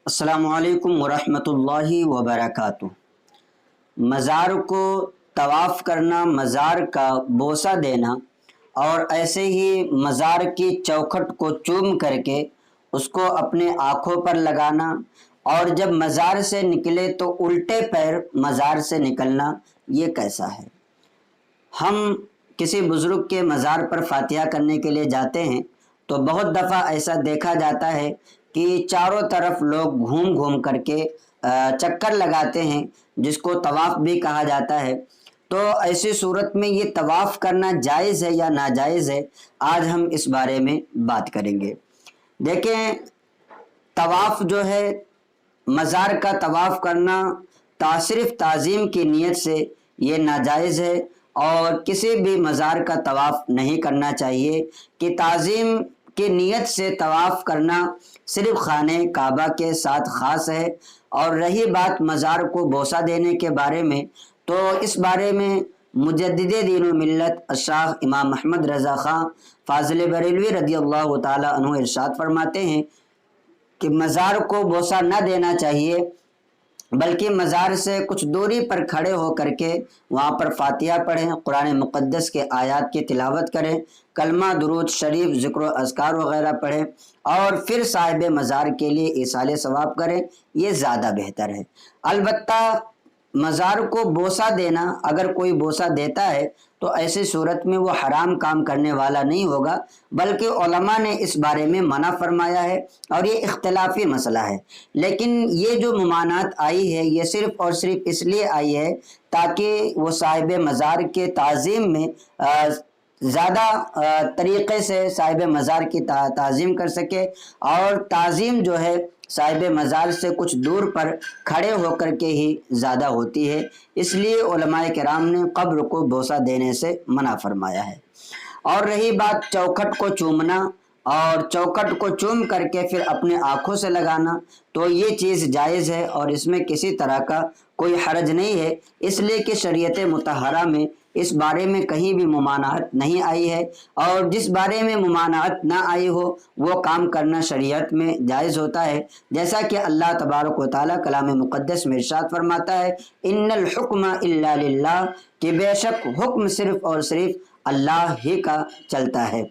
अस्सलाम वालेकुम वरहमतुल्लाहि वबरकातुह। मज़ार को तवाफ़ करना, मज़ार का बोसा देना और ऐसे ही मज़ार की चौखट को चूम करके उसको अपने आँखों पर लगाना और जब मज़ार से निकले तो उल्टे पैर मज़ार से निकलना, ये कैसा है? हम किसी बुज़ुर्ग के मज़ार पर फातिहा करने के लिए जाते हैं तो बहुत दफ़ा ऐसा देखा जाता है कि चारों तरफ लोग घूम घूम करके चक्कर लगाते हैं, जिसको तवाफ़ भी कहा जाता है। तो ऐसी सूरत में ये तवाफ़ करना जायज़ है या नाजायज़ है, आज हम इस बारे में बात करेंगे। देखें, तवाफ़ जो है, मज़ार का तवाफ़ करना सिर्फ़ ताज़ीम की नीयत से ये नाजायज़ है और किसी भी मज़ार का तवाफ़ नहीं करना चाहिए कि ताज़ीम की नीयत से तवाफ़ करना सिर्फ़ खाने काबा के साथ ख़ास है। और रही बात मज़ार को बोसा देने के बारे में, तो इस बारे में मुजद्दिद दीन व मिल्लत शाह इमाम अहमद रज़ा ख़ां फ़ाज़िल बरेलवी रज़ियल्लाहु ताला अन्हु इरशाद फरमाते हैं कि मज़ार को बोसा न देना चाहिए, बल्कि मज़ार से कुछ दूरी पर खड़े हो करके वहाँ पर फातिहा पढ़ें, कुरान मुक़द्दस के आयात की तिलावत करें, कलमा, दुरूद शरीफ, ज़िक्र अज़कार वग़ैरह पढ़ें और फिर साहिब मज़ार के लिए ईसाले सवाब करें। ये ज़्यादा बेहतर है। अलबत्ता मज़ार को बोसा देना, अगर कोई बोसा देता है तो ऐसी सूरत में वो हराम काम करने वाला नहीं होगा, बल्कि उलमा ने इस बारे में मना फरमाया है और ये इख्तिलाफी मसला है। लेकिन ये जो ममानात आई है, ये सिर्फ़ और सिर्फ इसलिए आई है ताकि वो साहिब मज़ार के ताज़ीम में ज़्यादा तरीक़े से साहिब मज़ार की ताज़ीम कर सके। और ताज़ीम जो है साहिब मज़ार से कुछ दूर पर खड़े होकर के ही ज़्यादा होती है, इसलिए उलमाए किराम ने कब्र को बोसा देने से मना फरमाया है। और रही बात चौखट को चूमना और चौखट को चूम करके फिर अपने आँखों से लगाना, तो ये चीज़ जायज़ है और इसमें किसी तरह का कोई हरज नहीं है, इसलिए कि शरीयत मुतहरा में इस बारे में कहीं भी मुमानात नहीं आई है। और जिस बारे में मुमानात ना आई हो वो काम करना शरीयत में जायज़ होता है। जैसा कि अल्लाह तबारक व तआला कलाम मुक़द्दस में इरशाद फरमाता है, इन्नल हुक्म इल्ला लिल्लाह, कि बेशक हुक्म सिर्फ़ और सिर्फ अल्लाह ही का चलता है।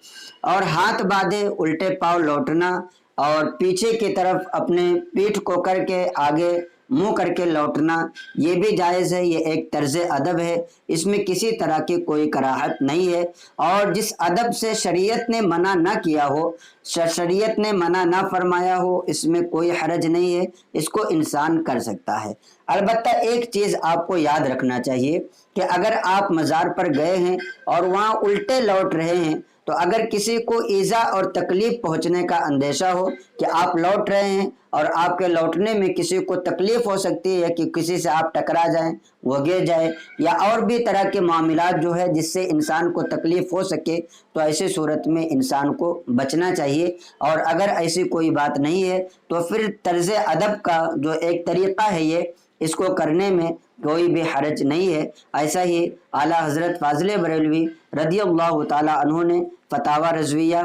और हाथ बांधे उल्टे पाँव लौटना और पीछे की तरफ अपने पीठ को करके आगे मुंह करके लौटना, ये भी जायज़ है। ये एक तर्ज़ अदब है, इसमें किसी तरह की कोई कराहत नहीं है। और जिस अदब से शरीयत ने मना ना किया हो, शरीयत ने मना ना फरमाया हो, इसमें कोई हरज नहीं है, इसको इंसान कर सकता है। अलबत्ता एक चीज़ आपको याद रखना चाहिए कि अगर आप मज़ार पर गए हैं और वहाँ उल्टे लौट रहे हैं, तो अगर किसी को ईज़ा और तकलीफ़ पहुँचने का अंदेशा हो कि आप लौट रहे हैं और आपके लौटने में किसी को तकलीफ़ हो सकती है कि किसी से आप टकरा जाएं, वो गिर जाए, या और भी तरह के मामलात जो है जिससे इंसान को तकलीफ़ हो सके, तो ऐसी सूरत में इंसान को बचना चाहिए। और अगर ऐसी कोई बात नहीं है तो फिर तर्ज़ अदब का जो एक तरीक़ा है, ये इसको करने में कोई भी हरज नहीं है। ऐसा ही आला हज़रत फ़ाज़िल बरेलवी रज़ियल्लाहु ताला अन्हु ने फ़तावा रज़विया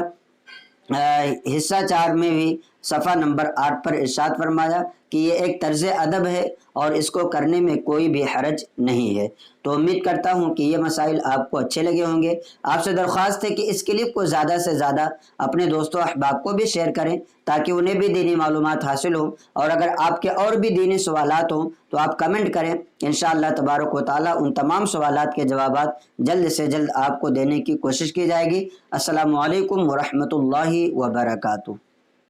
हिस्सा 4 में भी सफ़ा नंबर 8 पर इरशाद फरमाया कि ये एक तर्ज़ अदब है और इसको करने में कोई भी हरज नहीं है। तो उम्मीद करता हूँ कि ये मसाइल आपको अच्छे लगे होंगे। आपसे दरख्वास्त है कि इस क्लिप को ज़्यादा से ज़्यादा अपने दोस्तों अहबाब को भी शेयर करें ताकि उन्हें भी दीनी मालूमात हासिल हो। और अगर आपके और भी दीनी सवालात हों तो आप कमेंट करें, इंशाअल्लाह तबारक व तआला उन तमाम सवालात के जवाबात जल्द से जल्द आपको देने की कोशिश की जाएगी। अस्सलामु अलैकुम व रहमतुल्लाहि व बरकातुहू।